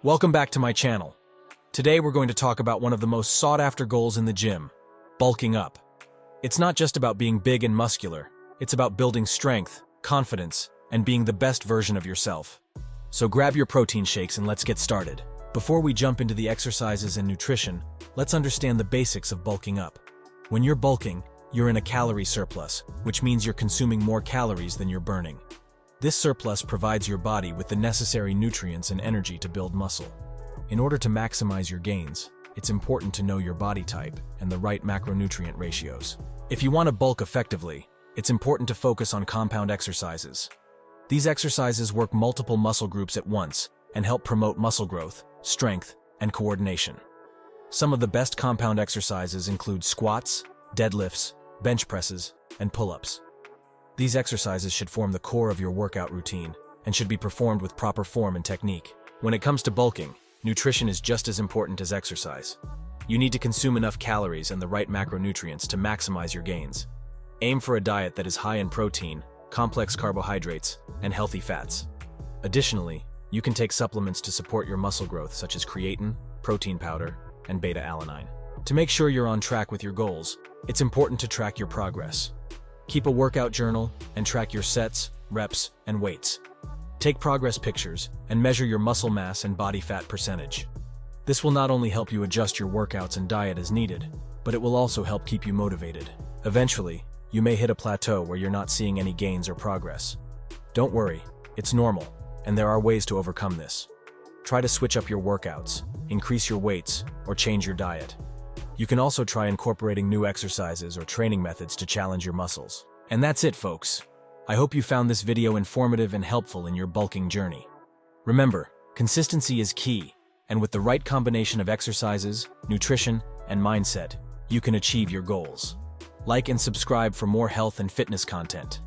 Welcome back to my channel. Today we're going to talk about one of the most sought-after goals in the gym, bulking up. It's not just about being big and muscular, it's about building strength, confidence, and being the best version of yourself. So grab your protein shakes and let's get started. Before we jump into the exercises and nutrition, let's understand the basics of bulking up. When you're bulking, you're in a calorie surplus, which means you're consuming more calories than you're burning. This surplus provides your body with the necessary nutrients and energy to build muscle. In order to maximize your gains, it's important to know your body type and the right macronutrient ratios. If you want to bulk effectively, it's important to focus on compound exercises. These exercises work multiple muscle groups at once and help promote muscle growth, strength, and coordination. Some of the best compound exercises include squats, deadlifts, bench presses, and pull-ups. These exercises should form the core of your workout routine and should be performed with proper form and technique. When it comes to bulking, nutrition is just as important as exercise. You need to consume enough calories and the right macronutrients to maximize your gains. Aim for a diet that is high in protein, complex carbohydrates, and healthy fats. Additionally, you can take supplements to support your muscle growth such as creatine, protein powder, and beta-alanine. To make sure you're on track with your goals, it's important to track your progress. Keep a workout journal and track your sets, reps, and weights. Take progress pictures and measure your muscle mass and body fat percentage. This will not only help you adjust your workouts and diet as needed, but it will also help keep you motivated. Eventually, you may hit a plateau where you're not seeing any gains or progress. Don't worry, it's normal, and there are ways to overcome this. Try to switch up your workouts, increase your weights, or change your diet. You can also try incorporating new exercises or training methods to challenge your muscles. And that's it, folks. I hope you found this video informative and helpful in your bulking journey. Remember, consistency is key, and with the right combination of exercises, nutrition, and mindset, you can achieve your goals. Like and subscribe for more health and fitness content.